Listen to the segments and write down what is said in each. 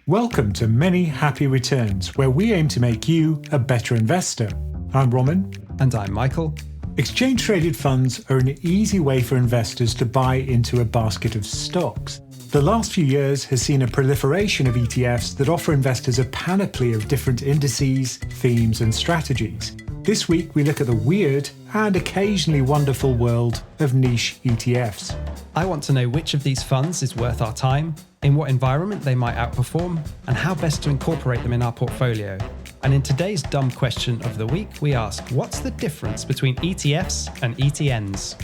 Welcome to Many Happy Returns, where we aim to make you a better investor. I'm Roman. And I'm Michael. Exchange-traded funds are an easy way for investors to buy into a basket of stocks. The last few years has seen a proliferation of ETFs that offer investors a panoply of different indices, themes, and strategies. This week, we look at the weird and occasionally wonderful world of niche ETFs. I want to know which of these funds is worth our time, in what environment they might outperform, and how best to incorporate them in our portfolio. And in today's dumb question of the week, we ask, what's the difference between ETFs and ETNs?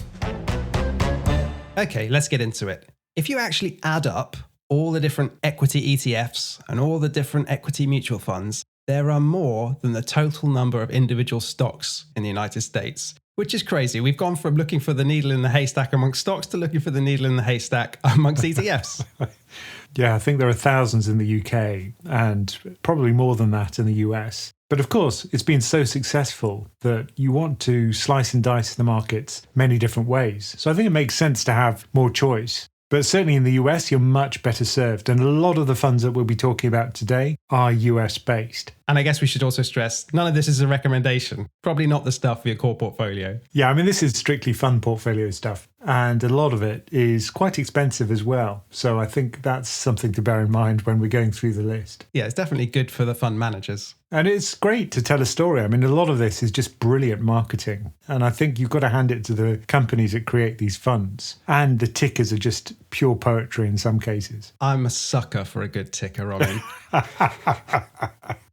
Okay, let's get into it. If you actually add up all the different equity ETFs and all the different equity mutual funds, there are more than the total number of individual stocks in the United States, which is crazy. We've gone from looking for the needle in the haystack amongst stocks to looking for the needle in the haystack amongst ETFs. Yeah, I think there are thousands in the UK and probably more than that in the US. But of course, it's been so successful that you want to slice and dice the markets many different ways. So I think it makes sense to have more choice. But certainly in the US, you're much better served. And a lot of the funds that we'll be talking about today are US based. And I guess we should also stress, none of this is a recommendation. Probably not the stuff for your core portfolio. Yeah, I mean, this is strictly fund portfolio stuff. And a lot of it is quite expensive as well. So I think that's something to bear in mind when we're going through the list. Yeah, it's definitely good for the fund managers. And it's great to tell a story. I mean, a lot of this is just brilliant marketing. And I think you've got to hand it to the companies that create these funds. And the tickers are just pure poetry in some cases. I'm a sucker for a good ticker, Robin.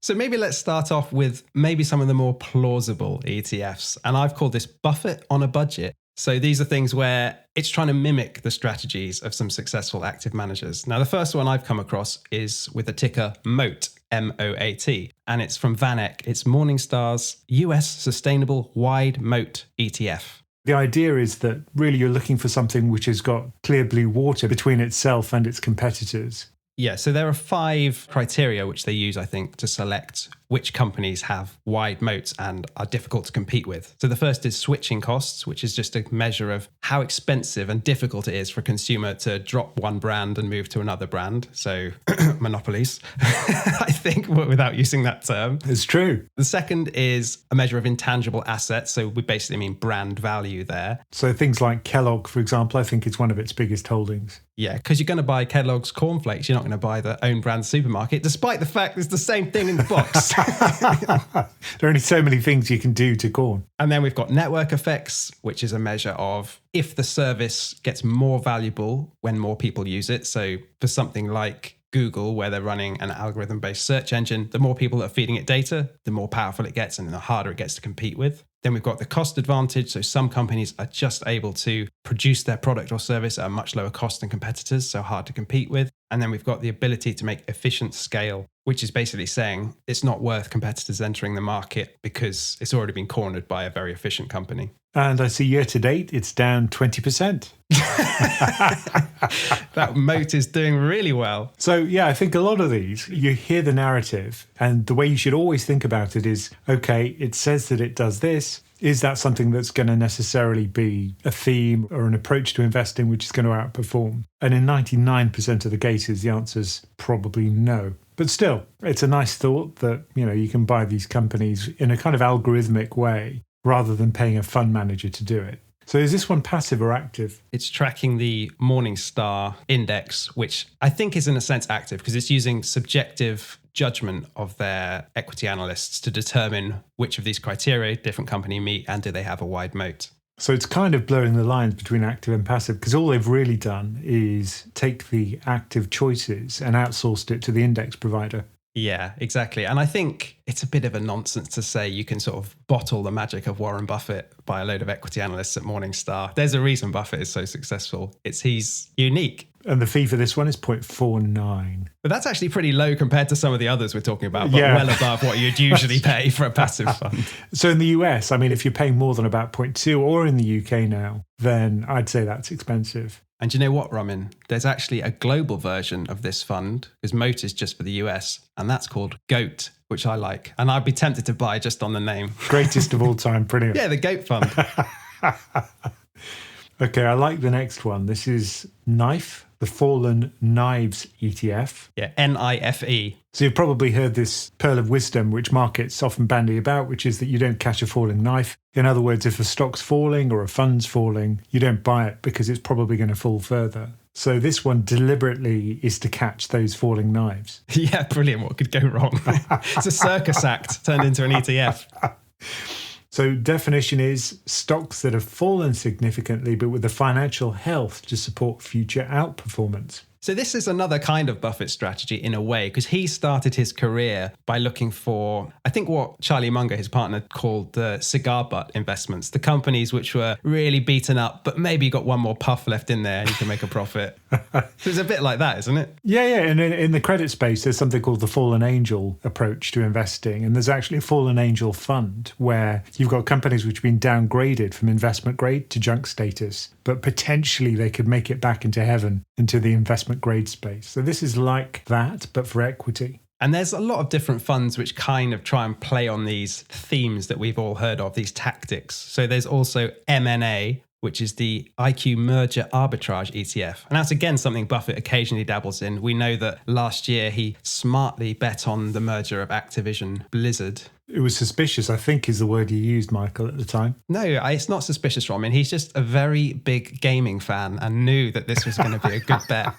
So maybe let's start off with maybe some of the more plausible ETFs. And I've called this Buffett on a budget. So these are things where it's trying to mimic the strategies of some successful active managers. Now, the first one I've come across is with the ticker Moat, M-O-A-T, and it's from VanEck. It's Morningstar's US Sustainable Wide Moat ETF. The idea is that really you're looking for something which has got clear blue water between itself and its competitors. Yeah, so there are 5 criteria which they use, I think, to select which companies have wide moats and are difficult to compete with. So the first is switching costs, which is just a measure of how expensive and difficult it is for a consumer to drop one brand and move to another brand. So monopolies, I think, without using that term. It's true. The second is a measure of intangible assets. So we basically mean brand value there. So things like Kellogg, for example, I think it's one of its biggest holdings. Yeah, because you're going to buy Kellogg's cornflakes. You're not going to buy the own brand supermarket, despite the fact it's the same thing in the box. There are only so many things you can do to corn. And then we've got network effects, which is a measure of if the service gets more valuable when more people use it. So for something like Google, where they're running an algorithm-based search engine, the more people that are feeding it data, the more powerful it gets and the harder it gets to compete with. Then we've got the cost advantage. So some companies are just able to produce their product or service at a much lower cost than competitors, so hard to compete with. And then we've got the ability to make efficient scale, which is basically saying it's not worth competitors entering the market because it's already been cornered by a very efficient company. And I see year to date, it's down 20%. That moat is doing really well. So, yeah, I think a lot of these, you hear the narrative and the way you should always think about it is, okay, it says that it does this. Is that something that's going to necessarily be a theme or an approach to investing which is going to outperform? And in 99% of the cases, the answer is probably no. But still, it's a nice thought that, you can buy these companies in a kind of algorithmic way rather than paying a fund manager to do it. So is this one passive or active? It's tracking the Morningstar index, which I think is in a sense active because it's using subjective judgment of their equity analysts to determine which of these criteria different company meet and do they have a wide moat. So it's kind of blurring the lines between active and passive because all they've really done is take the active choices and outsourced it to the index provider. Yeah, exactly. And I think it's a bit of a nonsense to say you can sort of bottle the magic of Warren Buffett by a load of equity analysts at Morningstar. There's a reason Buffett is so successful. He's unique. And the fee for this one is 0.49. But that's actually pretty low compared to some of the others we're talking about, but well above what you'd usually pay for a passive fund. So in the US, I mean, if you're paying more than about 0.2 or in the UK now, then I'd say that's expensive. And you know what, Roman? There's actually a global version of this fund, because Moat is just for the US, and that's called GOAT, which I like. And I'd be tempted to buy just on the name. Greatest of all time, brilliant. Yeah, the GOAT fund. Okay, I like the next one. This is Knife the Fallen Knives ETF. Yeah, NIFE. So you've probably heard this pearl of wisdom, which markets often bandy about, which is that you don't catch a falling knife. In other words, if a stock's falling or a fund's falling, you don't buy it because it's probably going to fall further. So this one deliberately is to catch those falling knives. Yeah, brilliant. What could go wrong? It's a circus act turned into an ETF. So definition is stocks that have fallen significantly, but with the financial health to support future outperformance. So this is another kind of Buffett strategy in a way, because he started his career by looking for, I think what Charlie Munger, his partner, called the cigar butt investments, the companies which were really beaten up, but maybe you got one more puff left in there and you can make a profit. So it's a bit like that, isn't it? Yeah. And in the credit space, there's something called the fallen angel approach to investing. And there's actually a fallen angel fund where you've got companies which have been downgraded from investment grade to junk status, but potentially they could make it back into heaven, into the investment grade space. So this is like that, but for equity. And there's a lot of different funds which kind of try and play on these themes that we've all heard of, these tactics. So there's also MNA, which is the IQ Merger Arbitrage ETF. And that's, again, something Buffett occasionally dabbles in. We know that last year he smartly bet on the merger of Activision Blizzard. It was suspicious, I think, is the word you used, Michael, at the time. No, it's not suspicious from him. He's just a very big gaming fan and knew that this was going to be a good bet.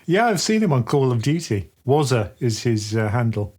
Yeah, I've seen him on Call of Duty. Wazza is his handle.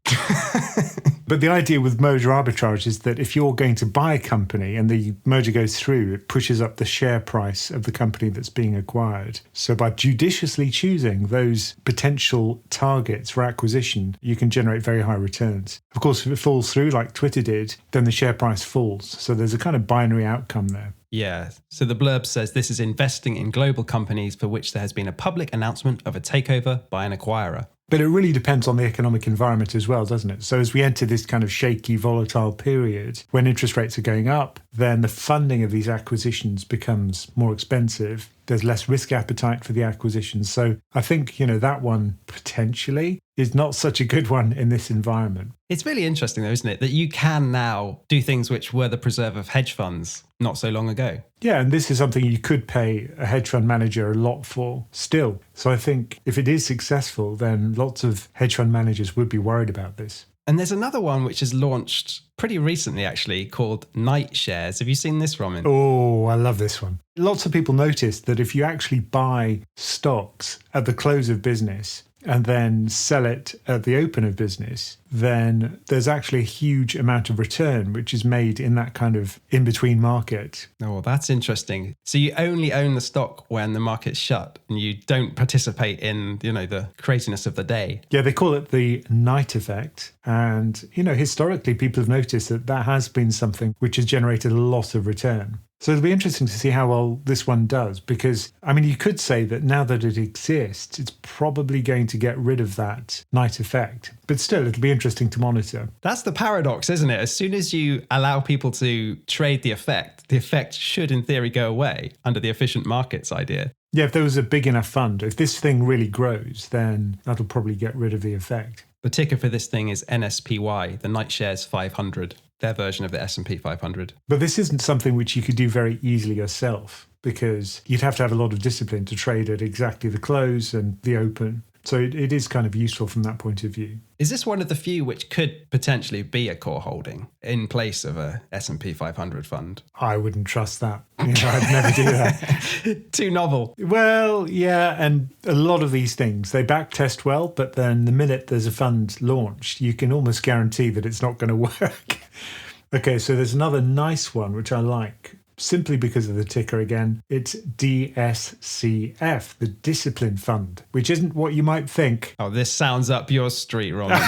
But the idea with merger arbitrage is that if you're going to buy a company and the merger goes through, it pushes up the share price of the company that's being acquired. So by judiciously choosing those potential targets for acquisition, you can generate very high returns. Of course, if it falls through like Twitter did, then the share price falls. So there's a kind of binary outcome there. Yeah. So the blurb says this is investing in global companies for which there has been a public announcement of a takeover by an acquirer. But it really depends on the economic environment as well, doesn't it? So as we enter this kind of shaky, volatile period, when interest rates are going up, then the funding of these acquisitions becomes more expensive. There's less risk appetite for the acquisitions. So I think, that one potentially is not such a good one in this environment. It's really interesting, though, isn't it, that you can now do things which were the preserve of hedge funds not so long ago. Yeah, and this is something you could pay a hedge fund manager a lot for still. So I think if it is successful, then lots of hedge fund managers would be worried about this. And there's another one which is launched pretty recently, actually, called Night Shares. Have you seen this, Roman? Oh, I love this one. Lots of people notice that if you actually buy stocks at the close of business and then sell it at the open of business, then there's actually a huge amount of return which is made in that kind of in-between market. Oh, that's interesting. So you only own the stock when the market's shut and you don't participate in, the craziness of the day. Yeah, they call it the night effect. And, historically, people have noticed that has been something which has generated a lot of return. So it'll be interesting to see how well this one does, because, you could say that now that it exists, it's probably going to get rid of that night effect. But still, it'll be interesting to monitor. That's the paradox, isn't it? As soon as you allow people to trade the effect should, in theory, go away under the efficient markets idea. Yeah, if there was a big enough fund, if this thing really grows, then that'll probably get rid of the effect. The ticker for this thing is NSPY, the Night Shares 500, their version of the S&P 500. But this isn't something which you could do very easily yourself, because you'd have to have a lot of discipline to trade at exactly the close and the open. So it is kind of useful from that point of view. Is this one of the few which could potentially be a core holding in place of a S&P 500 fund? I wouldn't trust that. I'd never do that. Too novel. Well, yeah, and a lot of these things, they back test well, but then the minute there's a fund launched, you can almost guarantee that it's not going to work. Okay, so there's another nice one, which I like, simply because of the ticker again. It's DSCF, the Discipline Fund, which isn't what you might think. Oh, this sounds up your street, Roman.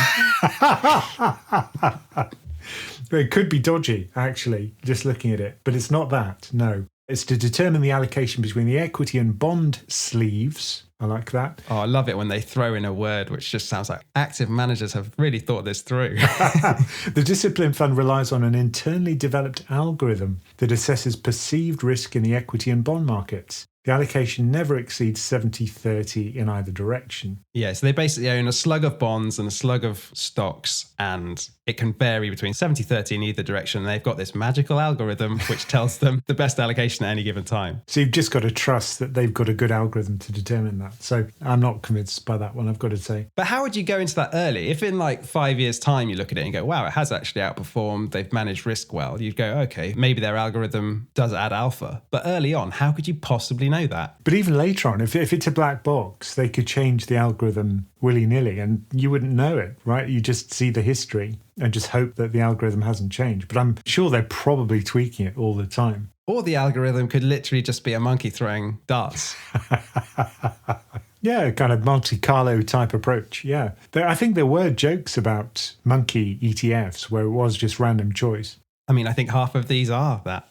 It could be dodgy, actually, just looking at it, but it's not that, no. It's to determine the allocation between the equity and bond sleeves I like that. Oh, I love it when they throw in a word which just sounds like active managers have really thought this through. The discipline fund relies on an internally developed algorithm that assesses perceived risk in the equity and bond markets. The allocation never exceeds 70-30 in either direction. Yeah, so they basically own a slug of bonds and a slug of stocks, and it can vary between 70-30 in either direction. And they've got this magical algorithm which tells them the best allocation at any given time. So you've just got to trust that they've got a good algorithm to determine that. So I'm not convinced by that one, I've got to say. But how would you go into that early? If in like 5 years' time you look at it and go, wow, it has actually outperformed, they've managed risk well, you'd go, okay, maybe their algorithm does add alpha. But early on, how could you possibly know that? But even later on, if it's a black box, they could change the algorithm willy-nilly and you wouldn't know it, right? You just see the history and just hope that the algorithm hasn't changed. But I'm sure they're probably tweaking it all the time. Or the algorithm could literally just be a monkey throwing darts. Yeah, kind of Monte Carlo type approach. Yeah. I think there were jokes about monkey ETFs where it was just random choice. I mean, I think half of these are that.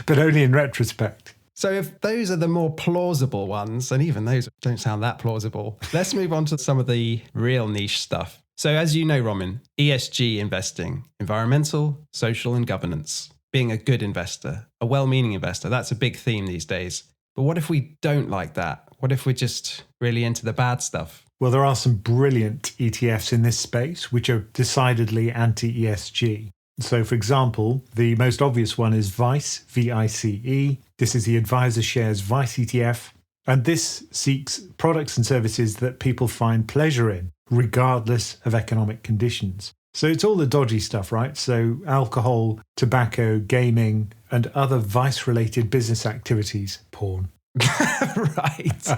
But only in retrospect. So if those are the more plausible ones, and even those don't sound that plausible, let's move on to some of the real niche stuff. So as you know, Roman, ESG investing, environmental, social and governance, being a good investor, a well-meaning investor, that's a big theme these days. But what if we don't like that? What if we're just really into the bad stuff? Well, there are some brilliant ETFs in this space, which are decidedly anti-ESG. So, for example, the most obvious one is VICE, V-I-C-E. This is the Advisor Shares VICE ETF. And this seeks products and services that people find pleasure in, regardless of economic conditions. So it's all the dodgy stuff, right? So alcohol, tobacco, gaming, and other vice-related business activities, porn. Right.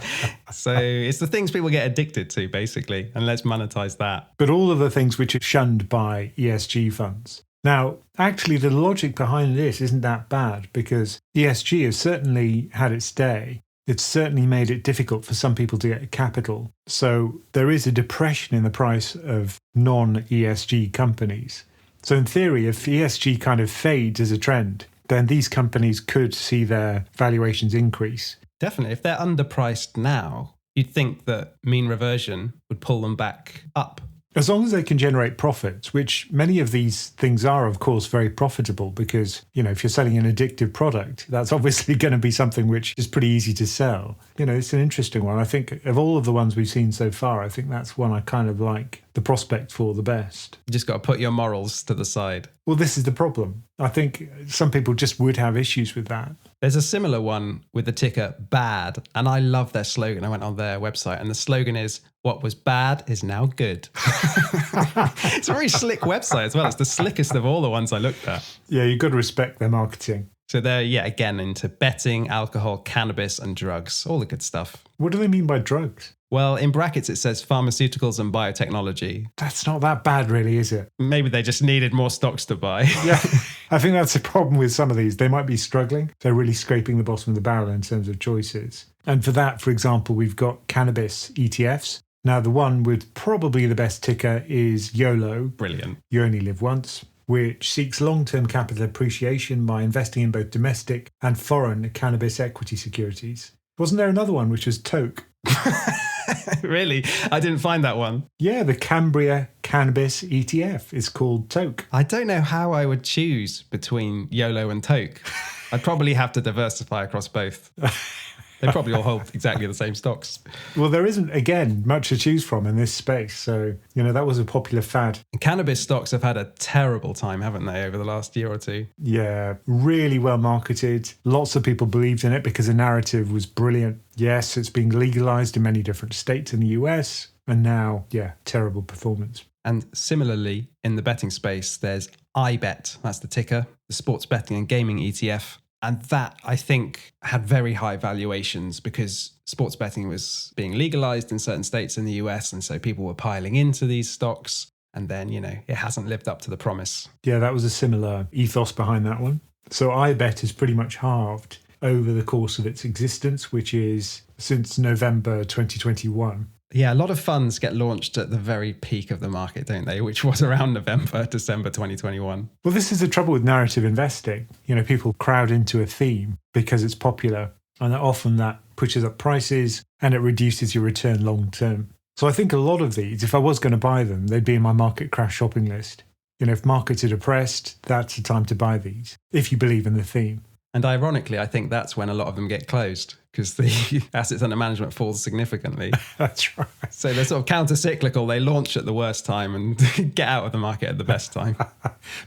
So it's the things people get addicted to, basically, and let's monetize that. But all of the things which are shunned by ESG funds. Now, actually, the logic behind this isn't that bad because ESG has certainly had its day. It's certainly made it difficult for some people to get capital. So there is a depression in the price of non-ESG companies. So in theory, if ESG kind of fades as a trend, then these companies could see their valuations increase. Definitely. If they're underpriced now, you'd think that mean reversion would pull them back up. As long as they can generate profits, which many of these things are, of course, very profitable because, if you're selling an addictive product, that's obviously going to be something which is pretty easy to sell. It's an interesting one. I think of all of the ones we've seen so far, I think that's one I kind of like the prospect for the best. You just got to put your morals to the side. Well, this is the problem. I think some people just would have issues with that. There's a similar one with the ticker BAD, and I love their slogan. I went on their website, and the slogan is, "What was bad is now good." It's a very slick website as well. It's the slickest of all the ones I looked at. Yeah, you've got to respect their marketing. So they're, again, into betting, alcohol, cannabis, and drugs, all the good stuff. What do they mean by drugs? Well, in brackets, it says pharmaceuticals and biotechnology. That's not that bad, really, is it? Maybe they just needed more stocks to buy. Yeah, I think that's the problem with some of these. They might be struggling. They're really scraping the bottom of the barrel in terms of choices. And for that, for example, we've got cannabis ETFs. Now, the one with probably the best ticker is YOLO. Brilliant. You only live once, which seeks long-term capital appreciation by investing in both domestic and foreign cannabis equity securities. Wasn't there another one which was TOKE? Really? I didn't find that one. Yeah, the Cambria Cannabis ETF is called TOKE. I don't know how I would choose between YOLO and TOKE. I'd probably have to diversify across both. They probably all hold exactly the same stocks. Well, there isn't, again, much to choose from in this space. So, that was a popular fad. And cannabis stocks have had a terrible time, haven't they, over the last year or two? Yeah, really well marketed. Lots of people believed in it because the narrative was brilliant. Yes, it's being legalized in many different states in the US. And now, terrible performance. And similarly, in the betting space, there's iBet. That's the ticker, the sports betting and gaming ETF. And that, I think, had very high valuations because sports betting was being legalized in certain states in the US. And so people were piling into these stocks. And then, it hasn't lived up to the promise. Yeah, that was a similar ethos behind that one. So iBet is pretty much halved over the course of its existence, which is since November 2021. Yeah, a lot of funds get launched at the very peak of the market, don't they? Which was around December 2021. Well, this is the trouble with narrative investing. People crowd into a theme because it's popular. And often that pushes up prices and it reduces your return long term. So I think a lot of these, if I was going to buy them, they'd be in my market crash shopping list. If markets are depressed, that's the time to buy these, if you believe in the theme. And ironically, I think that's when a lot of them get closed because the assets under management falls significantly. That's right. So they're sort of counter-cyclical. They launch at the worst time and get out of the market at the best time.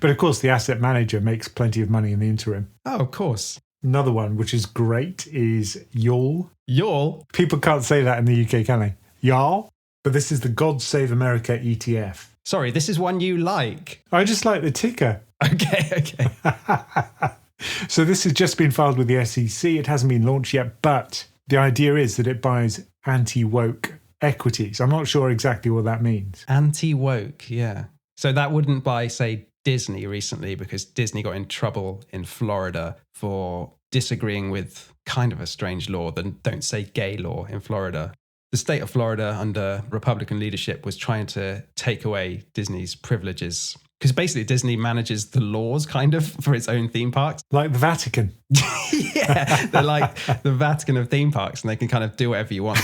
But of course, the asset manager makes plenty of money in the interim. Oh, of course. Another one, which is great, is YOLO. YOLO? People can't say that in the UK, can they? YOLO? But this is the God Save America ETF. Sorry, this is one you like. I just like the ticker. Okay. So this has just been filed with the SEC. It hasn't been launched yet, but the idea is that it buys anti-woke equities. I'm not sure exactly what that means. Anti-woke, yeah. So that wouldn't buy, say, Disney recently because Disney got in trouble in Florida for disagreeing with kind of a strange law, the don't say gay law in Florida. The state of Florida under Republican leadership was trying to take away Disney's privileges because basically Disney manages the laws kind of for its own theme parks. Like the Vatican. Yeah, they're like the Vatican of theme parks and they can kind of do whatever you want.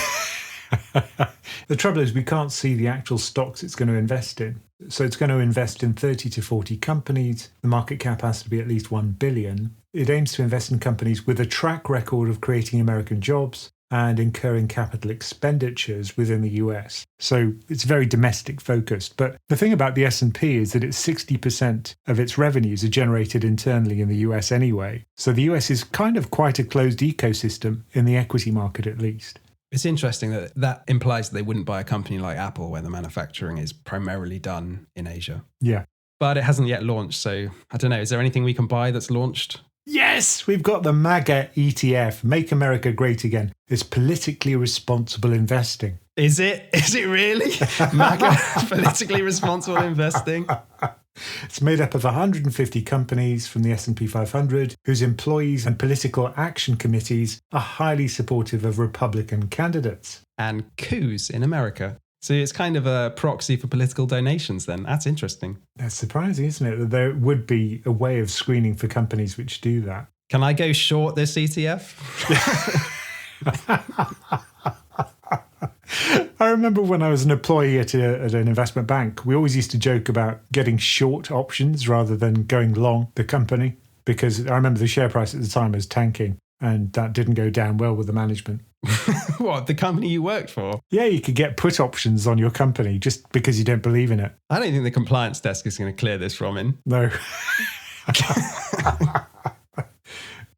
The trouble is we can't see the actual stocks it's going to invest in. So it's going to invest in 30 to 40 companies. The market cap has to be at least 1 billion. It aims to invest in companies with a track record of creating American jobs and incurring capital expenditures within the US. So it's very domestic focused. But the thing about the S&P is that it's 60% of its revenues are generated internally in the US anyway. So the US is kind of quite a closed ecosystem in the equity market at least. It's interesting that implies that they wouldn't buy a company like Apple where the manufacturing is primarily done in Asia. Yeah. But it hasn't yet launched. So I don't know. Is there anything we can buy that's launched? Yes, we've got the MAGA ETF, Make America Great Again. It's politically responsible investing. Is it? Is it really? MAGA, politically responsible investing? It's made up of 150 companies from the S&P 500 whose employees and political action committees are highly supportive of Republican candidates. And coups in America. So it's kind of a proxy for political donations then. That's interesting. That's surprising, isn't it? That there would be a way of screening for companies which do that. Can I go short this ETF? I remember when I was an employee at an investment bank, we always used to joke about getting short options rather than going long the company, because I remember the share price at the time was tanking and that didn't go down well with the management. What, the company you worked for? Yeah, you could get put options on your company just because you don't believe in it. I don't think the compliance desk is going to clear this from him. No.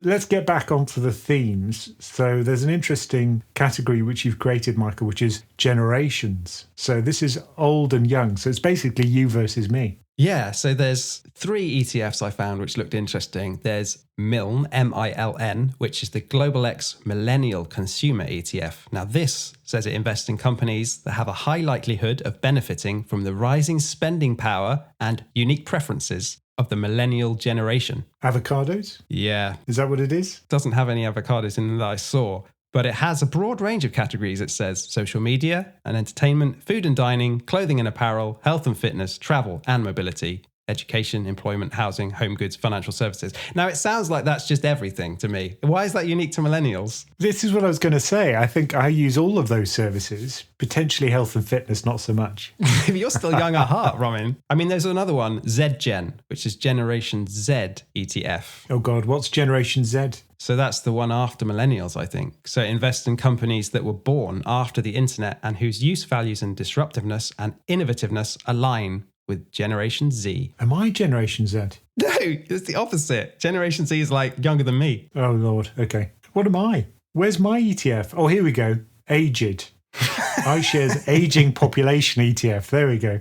Let's get back onto the themes. So there's an interesting category which you've created, Michael, which is generations. So this is old and young. So it's basically you versus me. Yeah, so there's 3 ETFs I found which looked interesting. There's MILN, M-I-L-N, which is the Global X Millennial Consumer ETF. Now this says it invests in companies that have a high likelihood of benefiting from the rising spending power and unique preferences of the millennial generation. Avocados? Yeah. Is that what it is? Doesn't have any avocados in it that I saw. But it has a broad range of categories, it says. Social media and entertainment, food and dining, clothing and apparel, health and fitness, travel and mobility, education, employment, housing, home goods, financial services. Now, it sounds like that's just everything to me. Why is that unique to millennials? This is what I was going to say. I think I use all of those services, potentially health and fitness, not so much. You're still young at heart, Roman. I mean, there's another one, Z-Gen, which is Generation Z ETF. Oh, God, what's Generation Z? So that's the one after millennials, I think. So it invests in companies that were born after the internet and whose use values and disruptiveness and innovativeness align with Generation Z. Am I Generation Z? No, it's the opposite. Generation Z is like younger than me. Oh, Lord. Okay. What am I? Where's my ETF? Oh, here we go. Aged. iShares Aging Population ETF. There we go.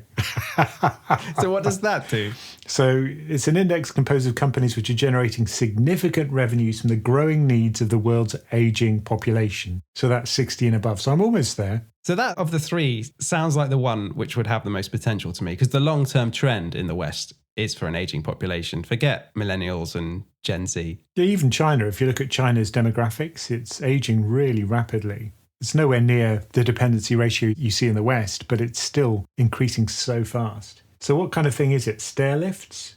So what does that do? So it's an index composed of companies which are generating significant revenues from the growing needs of the world's aging population. So that's 60 and above. So I'm almost there. So that of the 3 sounds like the one which would have the most potential to me, because the long-term trend in the West is for an aging population. Forget millennials and Gen Z. Yeah, even China, if you look at China's demographics, it's aging really rapidly. It's nowhere near the dependency ratio you see in the West, but it's still increasing so fast. So what kind of thing is it? Stair lifts?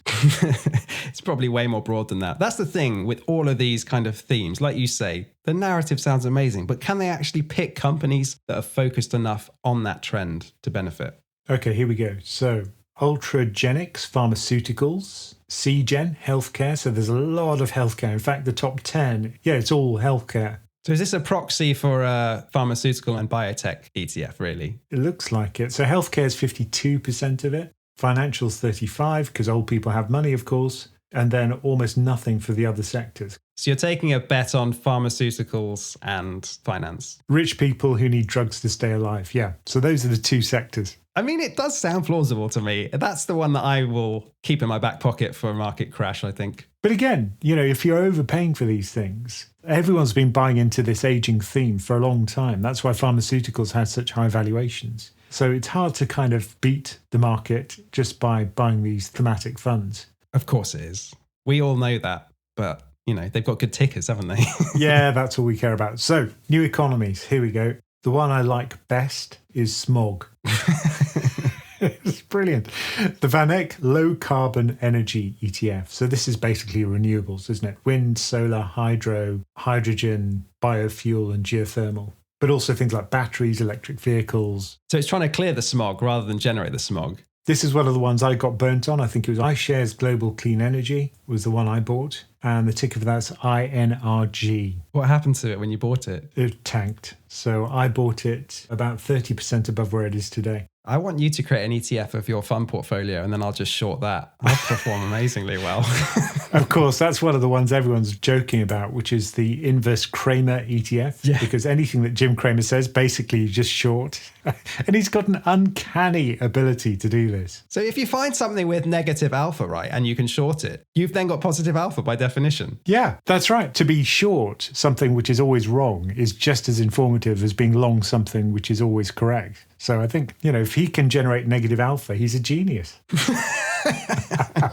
It's probably way more broad than that. That's the thing with all of these kind of themes. Like you say, the narrative sounds amazing, but can they actually pick companies that are focused enough on that trend to benefit? Okay, here we go. So Ultragenics, pharmaceuticals, CGen, healthcare. So there's a lot of healthcare. In fact, the top 10, it's all healthcare. So is this a proxy for a pharmaceutical and biotech ETF, really? It looks like it. So healthcare is 52% of it. Financials 35, because old people have money, of course. And then almost nothing for the other sectors. So you're taking a bet on pharmaceuticals and finance. Rich people who need drugs to stay alive. Yeah. So those are the two sectors. I mean, it does sound plausible to me. That's the one that I will keep in my back pocket for a market crash, I think. But again, if you're overpaying for these things, everyone's been buying into this aging theme for a long time. That's why pharmaceuticals had such high valuations. So it's hard to kind of beat the market just by buying these thematic funds. Of course it is. We all know that, but they've got good tickers, haven't they? Yeah, that's all we care about. So new economies, here we go. The one I like best is smog. It's brilliant. The Van Eck Low Carbon Energy ETF. So this is basically renewables, isn't it? Wind, solar, hydro, hydrogen, biofuel and geothermal. But also things like batteries, electric vehicles. So it's trying to clear the smog rather than generate the smog. This is one of the ones I got burnt on. I think it was iShares Global Clean Energy was the one I bought. And the ticker for that's INRG. What happened to it when you bought it? It tanked. So I bought it about 30% above where it is today. I want you to create an ETF of your fund portfolio and then I'll just short that. I'll perform amazingly well. Of course, that's one of the ones everyone's joking about, which is the inverse Kramer ETF. Yeah. Because anything that Jim Cramer says, basically you just short. And he's got an uncanny ability to do this. So if you find something with negative alpha, right, and you can short it, you've then got positive alpha by definition. Yeah, that's right. To be short something which is always wrong is just as informative as being long something which is always correct. So I think, if he can generate negative alpha, he's a genius.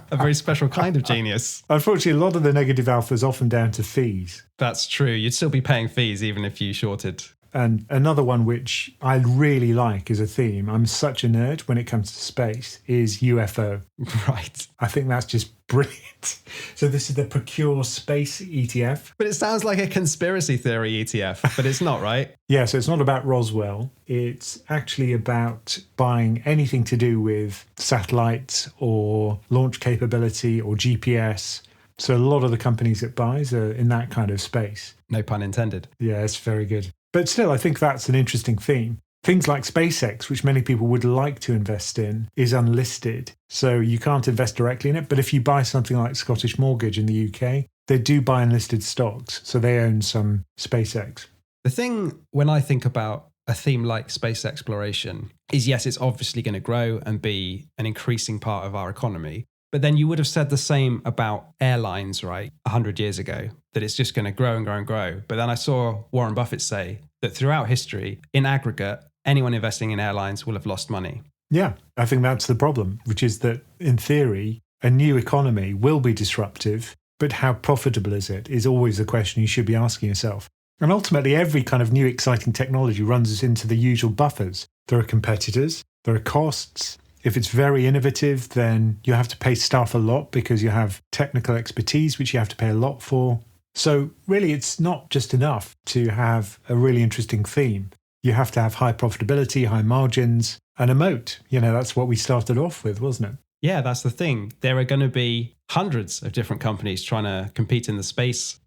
A very special kind of genius. Unfortunately, a lot of the negative alpha is often down to fees. That's true. You'd still be paying fees even if you shorted. And another one which I really like as a theme, I'm such a nerd when it comes to space, is UFO. Right. I think that's just brilliant. So this is the Procure Space ETF. But it sounds like a conspiracy theory ETF, but it's not, right? Yeah, so it's not about Roswell. It's actually about buying anything to do with satellites or launch capability or GPS. So a lot of the companies it buys are in that kind of space. No pun intended. Yeah, it's very good. But still, I think that's an interesting theme. Things like SpaceX, which many people would like to invest in, is unlisted. So you can't invest directly in it. But if you buy something like Scottish Mortgage in the UK, they do buy unlisted stocks. So they own some SpaceX. The thing when I think about a theme like space exploration is, yes, it's obviously going to grow and be an increasing part of our economy. But then you would have said the same about airlines, right, 100 years ago, that it's just going to grow and grow and grow. But then I saw Warren Buffett say that throughout history, in aggregate, anyone investing in airlines will have lost money. Yeah, I think that's the problem, which is that in theory, a new economy will be disruptive, but how profitable is it is always the question you should be asking yourself. And ultimately, every kind of new exciting technology runs us into the usual buffers. There are competitors, there are costs. If it's very innovative, then you have to pay staff a lot because you have technical expertise, which you have to pay a lot for. So really, it's not just enough to have a really interesting theme. You have to have high profitability, high margins, and a moat. That's what we started off with, wasn't it? Yeah, that's the thing. There are going to be hundreds of different companies trying to compete in the space.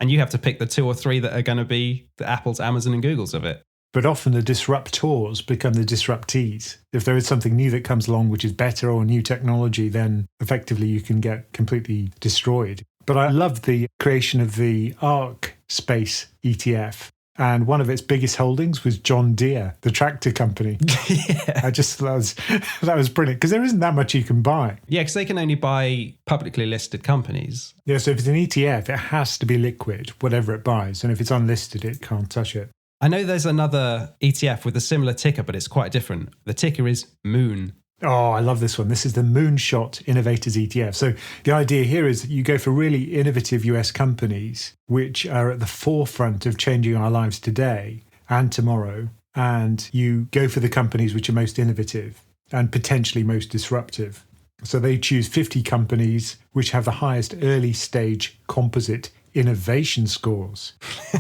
And you have to pick the 2 or 3 that are going to be the Apples, Amazon, and Googles of it. But often the disruptors become the disruptees. If there is something new that comes along which is better or new technology, then effectively you can get completely destroyed. But I love the creation of the ARC Space ETF. And one of its biggest holdings was John Deere, the tractor company. Yeah. I just thought that was brilliant because there isn't that much you can buy. Yeah, because they can only buy publicly listed companies. Yeah, so if it's an ETF, it has to be liquid, whatever it buys. And if it's unlisted, it can't touch it. I know there's another ETF with a similar ticker, but it's quite different. The ticker is Moon. Oh, I love this one. This is the Moonshot Innovators ETF. So the idea here is that you go for really innovative US companies, which are at the forefront of changing our lives today and tomorrow. And you go for the companies which are most innovative. and potentially most disruptive. So they choose 50 companies which have the highest early stage composite innovation scores.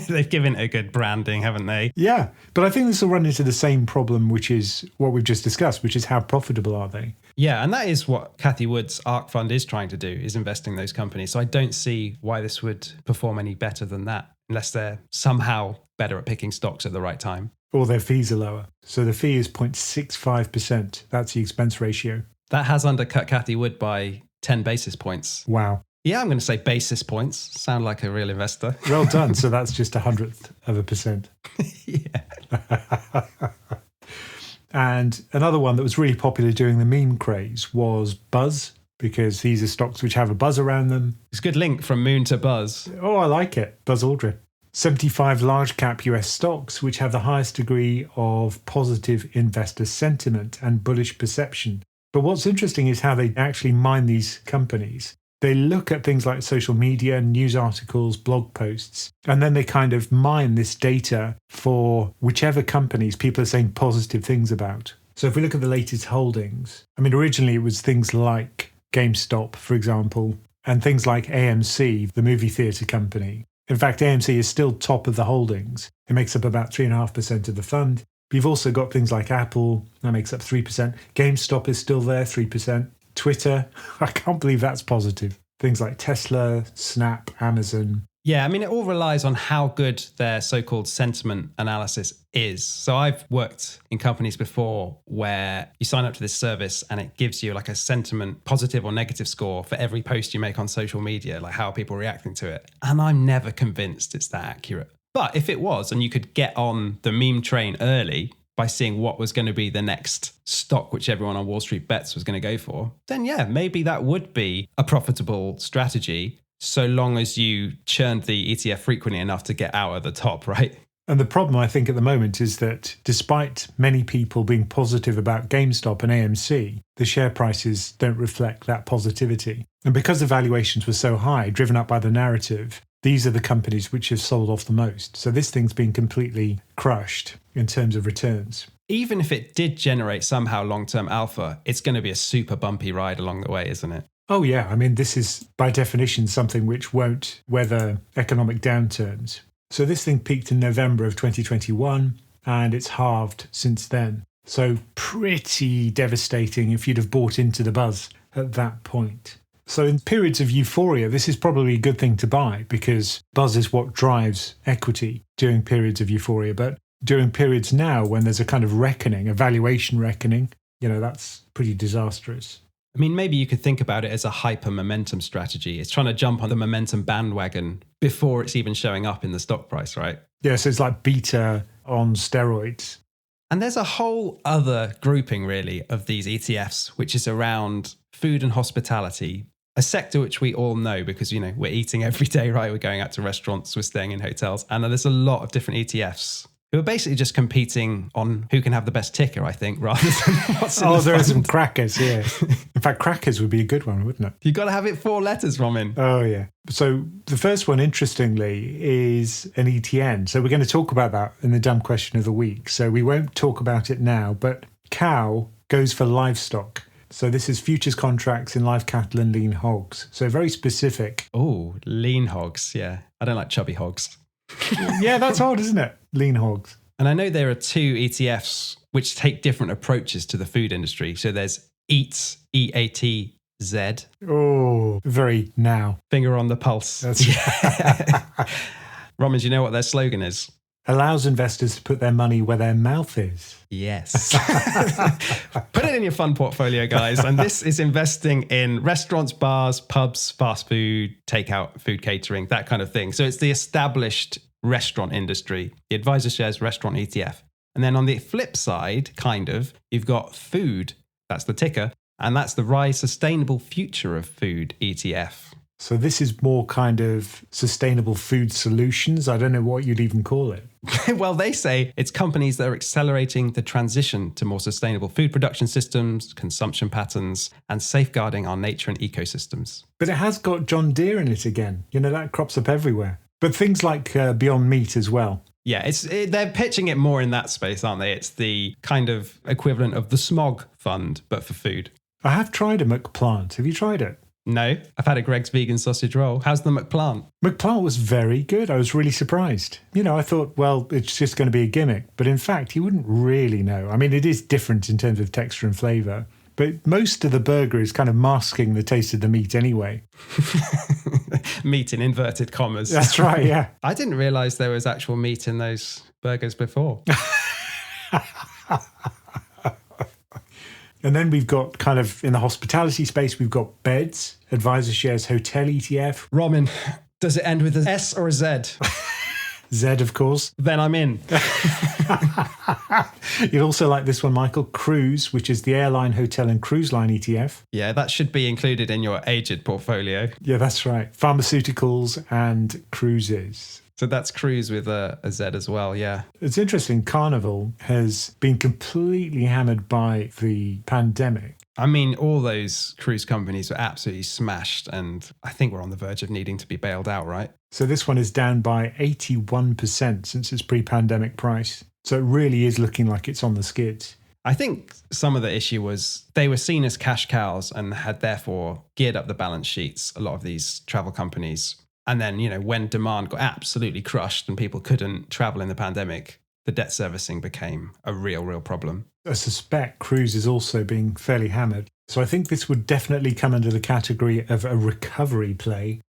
They've given it a good branding, haven't they? Yeah, but I think this will run into the same problem, which is what we've just discussed, which is how profitable are they? Yeah, and that is what Cathie Wood's ARK fund is trying to do, is invest in those companies. So I don't see why this would perform any better than that, unless they're somehow better at picking stocks at the right time. Or their fees are lower. So the fee is 0.65%. That's the expense ratio. That has undercut Cathie Wood by 10 basis points. Wow. Yeah, I'm going to say basis points. Sound like a real investor. Well done. So that's just 100th%. Yeah. And another one that was really popular during the meme craze was Buzz, because these are stocks which have a buzz around them. It's a good link from Moon to Buzz. Oh, I like it. Buzz Aldrin. 75 large cap US stocks which have the highest degree of positive investor sentiment and bullish perception. But what's interesting is how they actually mine these companies. They look at things like social media, news articles, blog posts, and then they kind of mine this data for whichever companies people are saying positive things about. So if we look at the latest holdings, I mean, originally it was things like GameStop, for example, and things like AMC, the movie theatre company. In fact, AMC is still top of the holdings. It makes up about 3.5% of the fund. But you've also got things like Apple, that makes up 3%. GameStop is still there, 3%. Twitter, I can't believe that's positive. Things like Tesla, Snap, Amazon. Yeah, I mean, it all relies on how good their so-called sentiment analysis is. So I've worked in companies before where you sign up to this service and it gives you like a sentiment, positive or negative score for every post you make on social media, like how are people reacting to it. And I'm never convinced it's that accurate. But if it was, and you could get on the meme train early by seeing what was going to be the next stock which everyone on Wall Street bets was going to go for, then yeah, maybe that would be a profitable strategy, so long as you churned the ETF frequently enough to get out at the top, right? And the problem, I think, at the moment is that despite many people being positive about GameStop and AMC, the share prices don't reflect that positivity. And because the valuations were so high, driven up by the narrative, these are the companies which have sold off the most. So this thing's been completely crushed in terms of returns. Even if it did generate somehow long-term alpha, it's going to be a super bumpy ride along the way, isn't it? Oh, yeah. I mean, this is by definition something which won't weather economic downturns. So this thing peaked in November of 2021 and it's halved since then. So pretty devastating if you'd have bought into the buzz at that point. So in periods of euphoria, this is probably a good thing to buy because buzz is what drives equity during periods of euphoria. But during periods now when there's a kind of reckoning, a valuation reckoning, that's pretty disastrous. I mean, maybe you could think about it as a hyper momentum strategy. It's trying to jump on the momentum bandwagon before it's even showing up in the stock price, right? Yeah, so it's like beta on steroids. And there's a whole other grouping, really, of these ETFs, which is around food and hospitality, a sector which we all know because, we're eating every day, right? We're going out to restaurants, we're staying in hotels. And there's a lot of different ETFs who are basically just competing on who can have the best ticker, I think, rather than what's in the there are fund. some crackers, yeah. In fact, crackers would be a good one, wouldn't it? You've got to have it 4 letters, Romin. Oh, yeah. So the first one, interestingly, is an ETN. So we're going to talk about that in the dumb question of the week. So we won't talk about it now, but cow goes for livestock. So this is futures contracts in live cattle and lean hogs. So very specific. Oh, lean hogs. Yeah. I don't like chubby hogs. Yeah, that's hard, isn't it? Lean hogs. And I know there are 2 ETFs which take different approaches to the food industry. So there's EATS, EATZ. Oh, very now. Finger on the pulse. That's Roman, do you know what their slogan is? Allows investors to put their money where their mouth is. Yes. Put it in your fund portfolio, guys. And this is investing in restaurants, bars, pubs, fast food, takeout, food catering, that kind of thing. So it's the established restaurant industry, the Advisor Shares Restaurant ETF. And then on the flip side, you've got food. That's the ticker. And that's the Rise Sustainable Future of Food ETF. So this is more kind of sustainable food solutions. I don't know what you'd even call it. Well, they say it's companies that are accelerating the transition to more sustainable food production systems, consumption patterns, and safeguarding our nature and ecosystems. But it has got John Deere in it again. That crops up everywhere. But things like Beyond Meat as well. Yeah, they're pitching it more in that space, aren't they? It's the kind of equivalent of the smog fund, but for food. I have tried a McPlant. Have you tried it? No, I've had a Greg's vegan sausage roll. How's the McPlant? McPlant was very good. I was really surprised. I thought, well, it's just going to be a gimmick. But in fact, you wouldn't really know. I mean, it is different in terms of texture and flavour. But most of the burger is kind of masking the taste of the meat anyway. Meat in inverted commas. That's right, yeah. I didn't realise there was actual meat in those burgers before. And then we've got kind of in the hospitality space, we've got beds, Advisor Shares Hotel ETF. Roman, does it end with an S or a Z? Z, of course. Then I'm in. You'd also like this one, Michael, Cruise, which is the airline, hotel and cruise line ETF. Yeah, that should be included in your aged portfolio. Yeah, that's right. Pharmaceuticals and cruises. So that's cruise with a Z as well, yeah. It's interesting. Carnival has been completely hammered by the pandemic. I mean, all those cruise companies were absolutely smashed, and I think we're on the verge of needing to be bailed out, right? So this one is down by 81% since its pre-pandemic price. So it really is looking like it's on the skids. I think some of the issue was they were seen as cash cows and had therefore geared up the balance sheets, a lot of these travel companies. And then, when demand got absolutely crushed and people couldn't travel in the pandemic, the debt servicing became a real problem. I suspect cruise is also being fairly hammered. So I think this would definitely come under the category of a recovery play.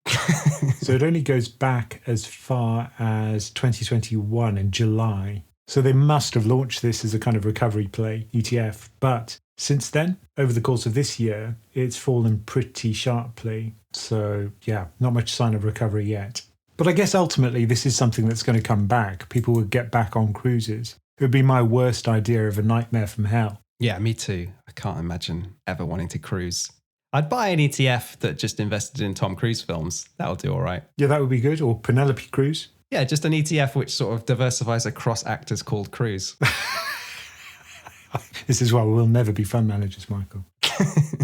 So it only goes back as far as 2021 in July. So they must have launched this as a kind of recovery play ETF. But since then, over the course of this year, it's fallen pretty sharply. So yeah, not much sign of recovery yet. But I guess ultimately this is something that's going to come back. People will get back on cruises. It would be my worst idea of a nightmare from hell. Yeah, me too. I can't imagine ever wanting to cruise. I'd buy an ETF that just invested in Tom Cruise films. That'll do all right. Yeah, that would be good. Or Penelope Cruz. Yeah, just an ETF which sort of diversifies across actors called Cruise. This is why we'll never be fund managers, Michael.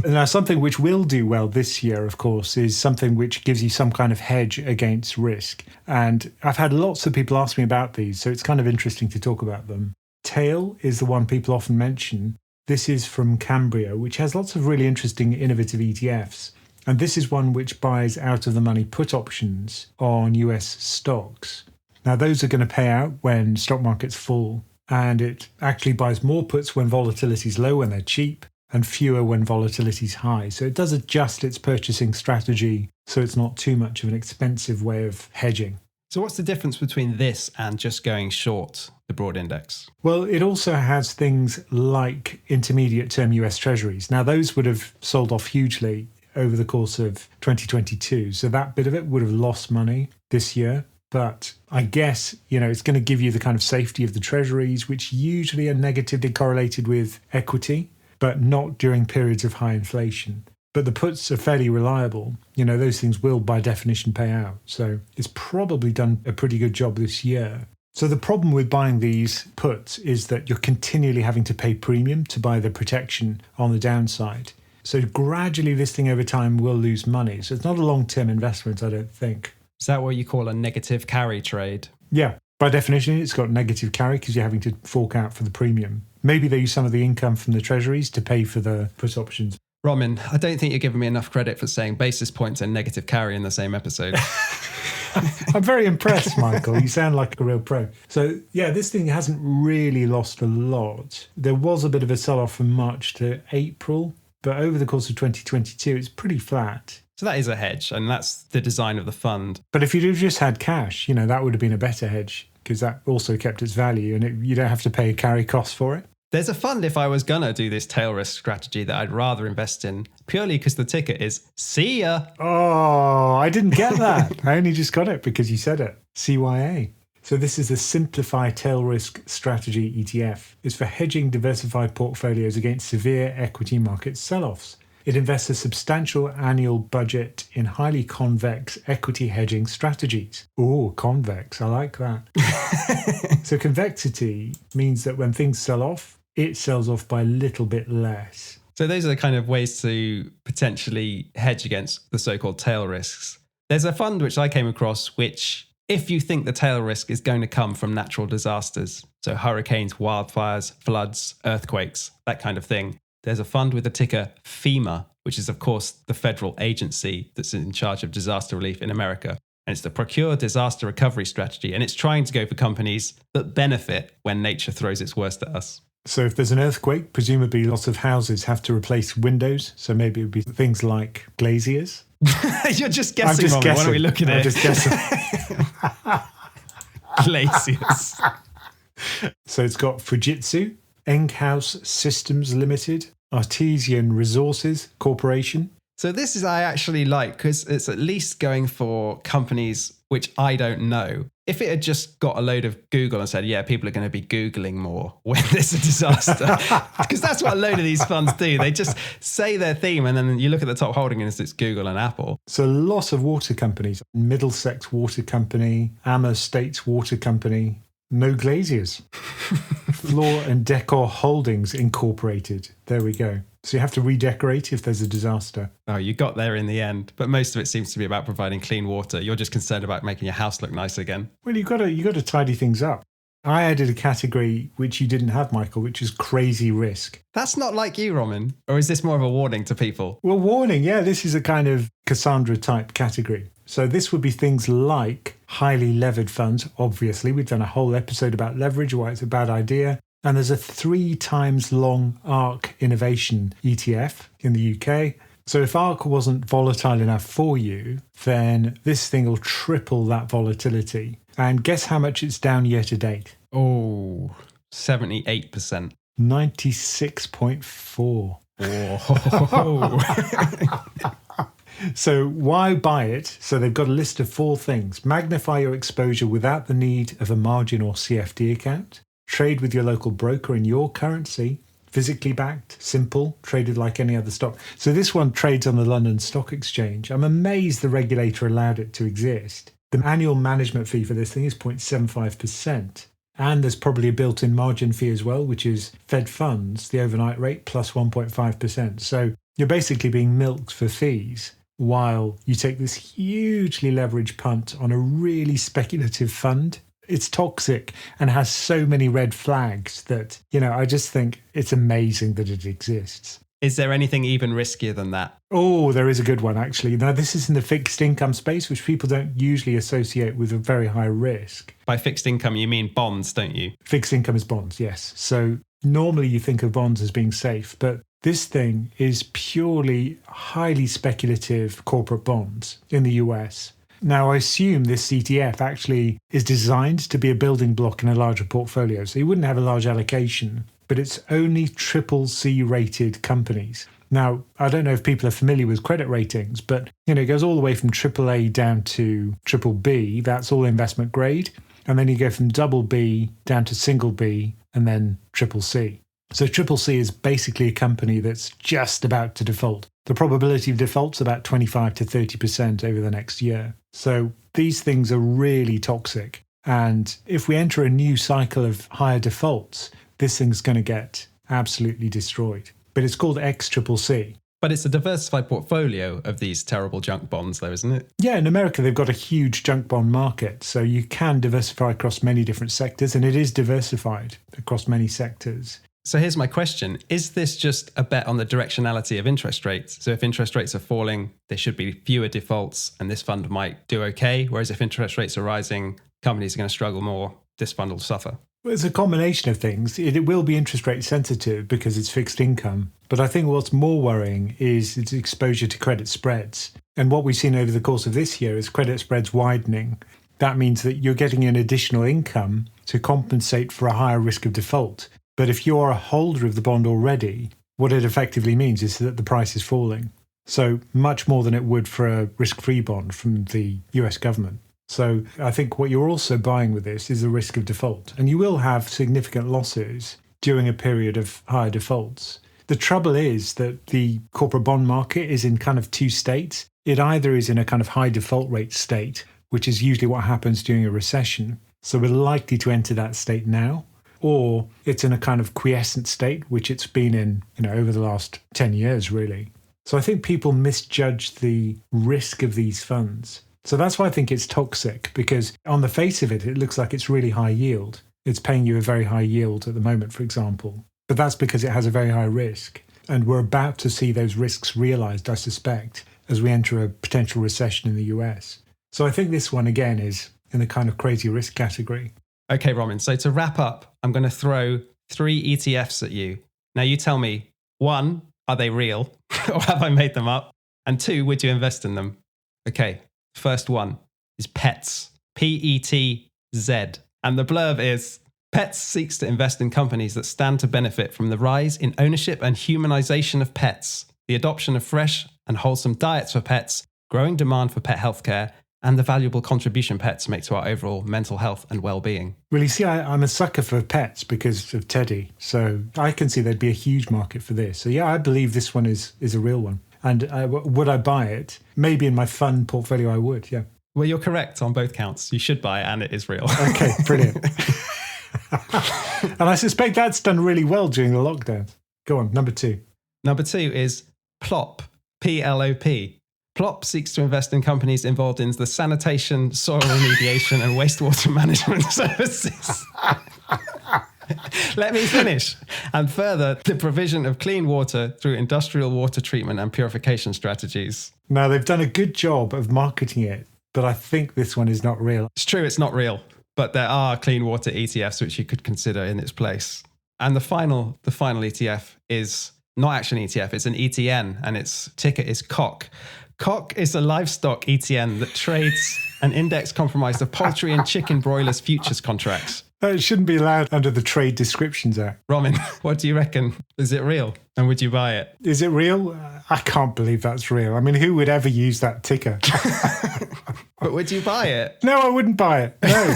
Now, something which will do well this year, of course, is something which gives you some kind of hedge against risk. And I've had lots of people ask me about these, so it's kind of interesting to talk about them. Tail is the one people often mention. This is from Cambria, which has lots of really interesting, innovative ETFs. And this is one which buys out of the money put options on US stocks. Now, those are going to pay out when stock markets fall. And it actually buys more puts when volatility is low, when they're cheap, and fewer when volatility is high. So it does adjust its purchasing strategy so it's not too much of an expensive way of hedging. So what's the difference between this and just going short the broad index? Well, it also has things like intermediate term US Treasuries. Now, those would have sold off hugely over the course of 2022. So that bit of it would have lost money this year. But I guess, it's going to give you the kind of safety of the treasuries, which usually are negatively correlated with equity, but not during periods of high inflation. But the puts are fairly reliable. Those things will, by definition, pay out. So it's probably done a pretty good job this year. So the problem with buying these puts is that you're continually having to pay premium to buy the protection on the downside. So gradually this thing over time will lose money. So it's not a long-term investment, I don't think. Is that what you call a negative carry trade? Yeah. By definition, it's got negative carry because you're having to fork out for the premium. Maybe they use some of the income from the treasuries to pay for the put options. Roman, I don't think you're giving me enough credit for saying basis points and negative carry in the same episode. I'm very impressed, Michael. You sound like a real pro. So, yeah, this thing hasn't really lost a lot. There was a bit of a sell-off from March to April, but over the course of 2022, it's pretty flat. So that is a hedge, and that's the design of the fund. But if you'd have just had cash, that would have been a better hedge because that also kept its value and you don't have to pay a carry cost for it. There's a fund if I was going to do this tail risk strategy that I'd rather invest in purely because the ticker is see ya. Oh, I didn't get that. I only just got it because you said it. CYA. So this is a Simplify Tail Risk Strategy ETF. It's for hedging diversified portfolios against severe equity market sell-offs. It invests a substantial annual budget in highly convex equity hedging strategies. Oh, convex. I like that. So convexity means that when things sell off, it sells off by a little bit less. So those are the kind of ways to potentially hedge against the so-called tail risks. There's a fund which I came across which if you think the tail risk is going to come from natural disasters, so hurricanes, wildfires, floods, earthquakes, that kind of thing, there's a fund with the ticker FEMA, which is, of course, the federal agency that's in charge of disaster relief in America. And it's the Procure Disaster Recovery Strategy. And it's trying to go for companies that benefit when nature throws its worst at us. So if there's an earthquake, presumably lots of houses have to replace windows. So maybe it would be things like glaziers. You're just guessing, Roman. What are we looking at? I'm just guessing. Glaciers. So it's got Fujitsu, Enghouse Systems Limited, Artesian Resources Corporation. So this is I actually like because it's at least going for companies which I don't know. If it had just got a load of Google and said, yeah, people are going to be Googling more when there's a disaster, because that's what a load of these funds do. They just say their theme and then you look at the top holding and it's Google and Apple. So lots of water companies, Middlesex Water Company, Amher States Water Company, no glaziers. Floor and Decor Holdings Incorporated. There we go. So you have to redecorate if there's a disaster. Oh, you got there in the end. But most of it seems to be about providing clean water. You're just concerned about making your house look nice again. Well, you've got to tidy things up. I added a category which you didn't have, Michael, which is crazy risk. That's not like you, Roman. Or is this more of a warning to people? Well, warning, yeah, this is a kind of Cassandra type category. So this would be things like highly levered funds. Obviously, we've done a whole episode about leverage, why it's a bad idea. And there's a 3 times long ARK Innovation ETF in the UK. So if ARK wasn't volatile enough for you, then this thing will triple that volatility. And guess how much it's down year to date? Oh, 78%. 96.4. Oh. So why buy it? So they've got a list of 4 things. Magnify your exposure without the need of a margin or CFD account. Trade with your local broker in your currency. Physically backed, simple, traded like any other stock. So this one trades on the London Stock Exchange. I'm amazed the regulator allowed it to exist. The annual management fee for this thing is 0.75%. And there's probably a built-in margin fee as well, which is Fed funds, the overnight rate, plus 1.5%. So you're basically being milked for fees while you take this hugely leveraged punt on a really speculative fund. It's toxic and has so many red flags that, I just think it's amazing that it exists. Is there anything even riskier than that? Oh, there is a good one, actually. Now, this is in the fixed income space, which people don't usually associate with a very high risk. By fixed income, you mean bonds, don't you? Fixed income is bonds, yes. So normally you think of bonds as being safe, but this thing is purely highly speculative corporate bonds in the US. Now, I assume this ETF actually is designed to be a building block in a larger portfolio. So you wouldn't have a large allocation, but it's only CCC rated companies. Now, I don't know if people are familiar with credit ratings, but it goes all the way from AAA down to BBB. That's all investment grade. And then you go from double B down to single B and then CCC. So CCC is basically a company that's just about to default. The probability of default's about 25 to 30% over the next year. So these things are really toxic. And if we enter a new cycle of higher defaults, this thing's going to get absolutely destroyed. But it's called XCCC. But it's a diversified portfolio of these terrible junk bonds, though, isn't it? Yeah, in America, they've got a huge junk bond market. So you can diversify across many different sectors, and it is diversified across many sectors. So here's my question. Is this just a bet on the directionality of interest rates? So if interest rates are falling, there should be fewer defaults and this fund might do okay. Whereas if interest rates are rising, companies are going to struggle more. This fund will suffer. Well, it's a combination of things. It will be interest rate sensitive because it's fixed income. But I think what's more worrying is its exposure to credit spreads. And what we've seen over the course of this year is credit spreads widening. That means that you're getting an additional income to compensate for a higher risk of default. But if you're a holder of the bond already, what it effectively means is that the price is falling. So much more than it would for a risk-free bond from the US government. So I think what you're also buying with this is the risk of default. And you will have significant losses during a period of higher defaults. The trouble is that the corporate bond market is in kind of 2 states. It either is in a kind of high default rate state, which is usually what happens during a recession. So we're likely to enter that state now. Or it's in a kind of quiescent state, which it's been in, over the last 10 years, really. So I think people misjudge the risk of these funds. So that's why I think it's toxic, because on the face of it, it looks like it's really high yield. It's paying you a very high yield at the moment, for example. But that's because it has a very high risk. And we're about to see those risks realized, I suspect, as we enter a potential recession in the US. So I think this one, again, is in the kind of crazy risk category. Okay, Roman. So to wrap up, I'm going to throw 3 ETFs at you. Now you tell me, 1, are they real or have I made them up? And 2, would you invest in them? Okay, first one is PETS, PETZ. And the blurb is, PETS seeks to invest in companies that stand to benefit from the rise in ownership and humanization of pets, the adoption of fresh and wholesome diets for pets, growing demand for pet healthcare, and the valuable contribution pets make to our overall mental health and well-being. Well, you see, I'm a sucker for pets because of Teddy. So I can see there'd be a huge market for this. So yeah, I believe this one is a real one. And would I buy it? Maybe in my fund portfolio I would, yeah. Well, you're correct on both counts. You should buy it and it is real. Okay, brilliant. And I suspect that's done really well during the lockdown. Go on, number 2. Number 2 is PLOP, P-L-O-P. PLOP seeks to invest in companies involved in the sanitation, soil remediation, and wastewater management services. Let me finish. And further, the provision of clean water through industrial water treatment and purification strategies. Now, they've done a good job of marketing it, but I think this one is not real. It's true, it's not real, but there are clean water ETFs which you could consider in its place. And the final ETF is not actually an ETF, it's an ETN, and its ticker is COC. COC is a livestock ETN that trades an index comprised of poultry and chicken broilers futures contracts. It shouldn't be allowed under the Trade Descriptions Act. Roman, what do you reckon? Is it real? And would you buy it? Is it real? I can't believe that's real. I mean, who would ever use that ticker? But would you buy it? No, I wouldn't buy it. No.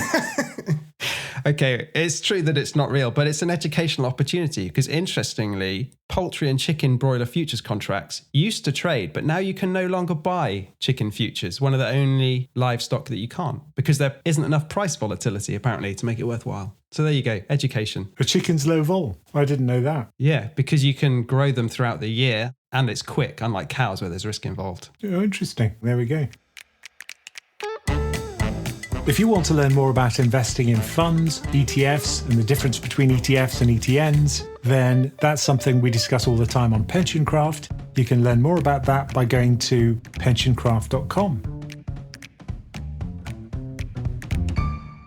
Okay, it's true that it's not real, but it's an educational opportunity because interestingly, poultry and chicken broiler futures contracts used to trade, but now you can no longer buy chicken futures, one of the only livestock that you can't, because there isn't enough price volatility apparently to make it worthwhile. So there you go, education. A chicken's low vol. I didn't know that. Yeah, because you can grow them throughout the year and it's quick, unlike cows where there's risk involved. Oh, interesting. There we go. If you want to learn more about investing in funds, ETFs, and the difference between ETFs and ETNs, then that's something we discuss all the time on PensionCraft. You can learn more about that by going to PensionCraft.com.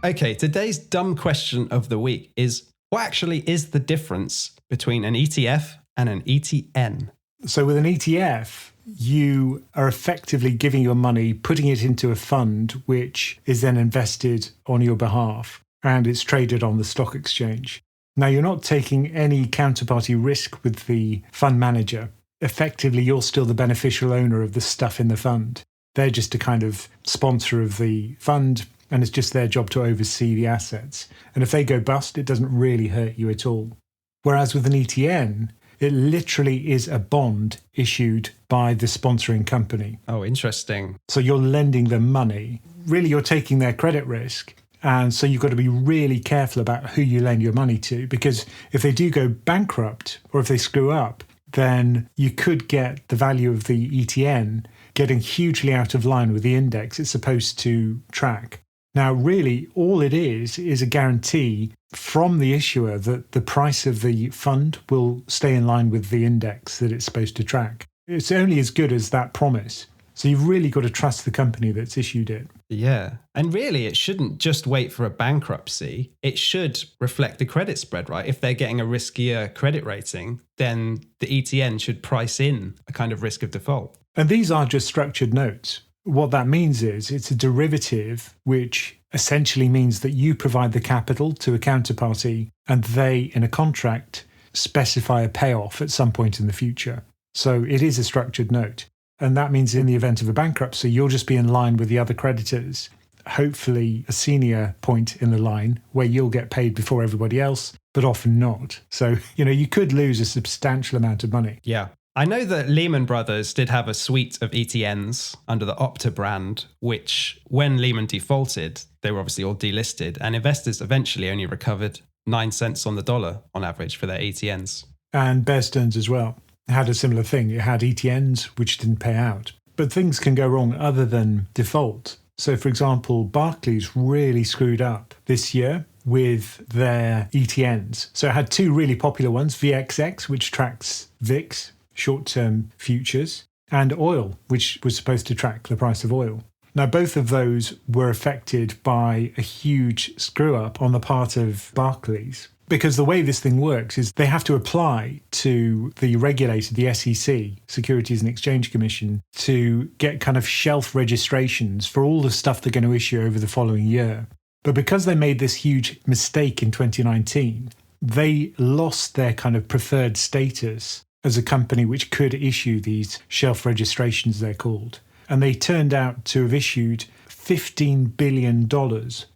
Okay, today's dumb question of the week is, what actually is the difference between an ETF and an ETN? So with an ETF, you are effectively giving your money, putting it into a fund, which is then invested on your behalf, and it's traded on the stock exchange. Now, you're not taking any counterparty risk with the fund manager. Effectively, you're still the beneficial owner of the stuff in the fund. They're just a kind of sponsor of the fund, and it's just their job to oversee the assets. And if they go bust, it doesn't really hurt you at all. Whereas with an ETN, it literally is a bond issued by the sponsoring company. Oh, interesting. So you're lending them money. Really, you're taking their credit risk. And so you've got to be really careful about who you lend your money to, because if they do go bankrupt or if they screw up, then you could get the value of the ETN getting hugely out of line with the index it's supposed to track. Now, really, all it is a guarantee from the issuer that the price of the fund will stay in line with the index that it's supposed to track. It's only as good as that promise. So you've really got to trust the company that's issued it. Yeah. And really, it shouldn't just wait for a bankruptcy. It should reflect the credit spread, right? If they're getting a riskier credit rating, then the ETN should price in a kind of risk of default. And these are just structured notes. What that means is it's a derivative, which essentially means that you provide the capital to a counterparty and they, in a contract, specify a payoff at some point in the future. So it is a structured note. And that means in the event of a bankruptcy, you'll just be in line with the other creditors, hopefully a senior point in the line where you'll get paid before everybody else, but often not. So, you could lose a substantial amount of money. Yeah. I know that Lehman Brothers did have a suite of ETNs under the Opta brand, which when Lehman defaulted, they were obviously all delisted, and investors eventually only recovered 9 cents on the dollar on average for their ETNs. And Bear Stearns as well had a similar thing. It had ETNs which didn't pay out. But things can go wrong other than default. So, for example, Barclays really screwed up this year with their ETNs. So it had two really popular ones, VXX, which tracks VIX, short-term futures, and oil, which was supposed to track the price of oil. Now, both of those were affected by a huge screw-up on the part of Barclays. Because the way this thing works is they have to apply to the regulator, the SEC, Securities and Exchange Commission, to get kind of shelf registrations for all the stuff they're going to issue over the following year. But because they made this huge mistake in 2019, they lost their kind of preferred status as a company which could issue these shelf registrations, they're called. And they turned out to have issued $15 billion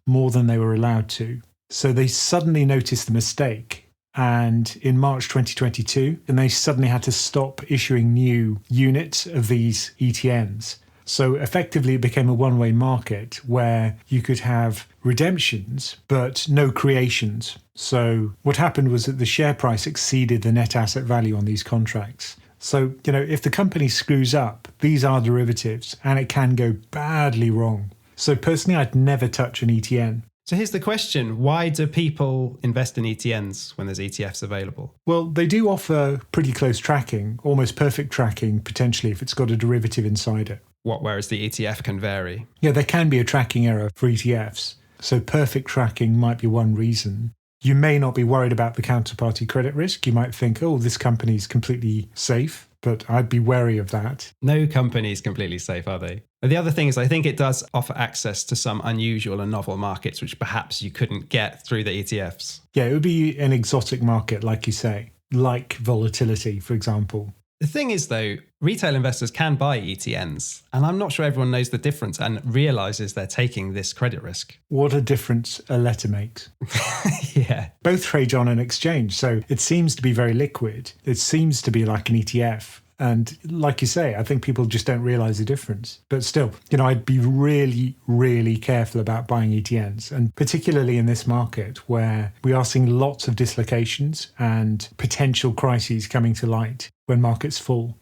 more than they were allowed to. So they suddenly noticed the mistake. And in March 2022, and they suddenly had to stop issuing new units of these ETNs. So effectively, it became a one-way market where you could have redemptions, but no creations. So what happened was that the share price exceeded the net asset value on these contracts. So, if the company screws up, these are derivatives and it can go badly wrong. So personally, I'd never touch an ETN. So here's the question. Why do people invest in ETNs when there's ETFs available? Well, they do offer pretty close tracking, almost perfect tracking, potentially, if it's got a derivative inside it. Whereas the ETF can vary? Yeah, there can be a tracking error for ETFs. So perfect tracking might be one reason. You may not be worried about the counterparty credit risk. You might think, oh, this company's completely safe, but I'd be wary of that. No company is completely safe, are they? But the other thing is I think it does offer access to some unusual and novel markets, which perhaps you couldn't get through the ETFs. Yeah, it would be an exotic market, like you say, like volatility, for example. The thing is, though, retail investors can buy ETNs, and I'm not sure everyone knows the difference and realizes they're taking this credit risk. What a difference a letter makes. Yeah. Both trade on an exchange, so it seems to be very liquid. It seems to be like an ETF. And like you say, I think people just don't realize the difference. But still, I'd be really, really careful about buying ETNs, and particularly in this market where we are seeing lots of dislocations and potential crises coming to light when markets fall.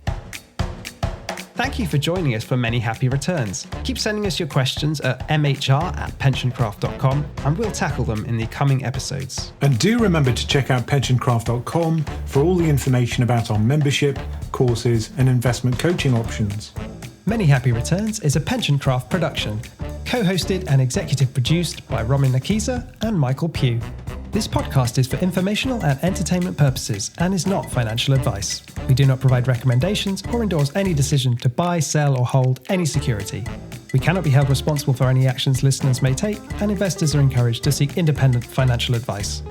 Thank you for joining us for Many Happy Returns. Keep sending us your questions at mhr@pensioncraft.com and we'll tackle them in the coming episodes. And do remember to check out PensionCraft.com for all the information about our membership, courses and investment coaching options. Many Happy Returns is a PensionCraft production, co-hosted and executive produced by Romy Nakiza and Michael Pugh. This podcast is for informational and entertainment purposes and is not financial advice. We do not provide recommendations or endorse any decision to buy, sell, or hold any security. We cannot be held responsible for any actions listeners may take, and investors are encouraged to seek independent financial advice.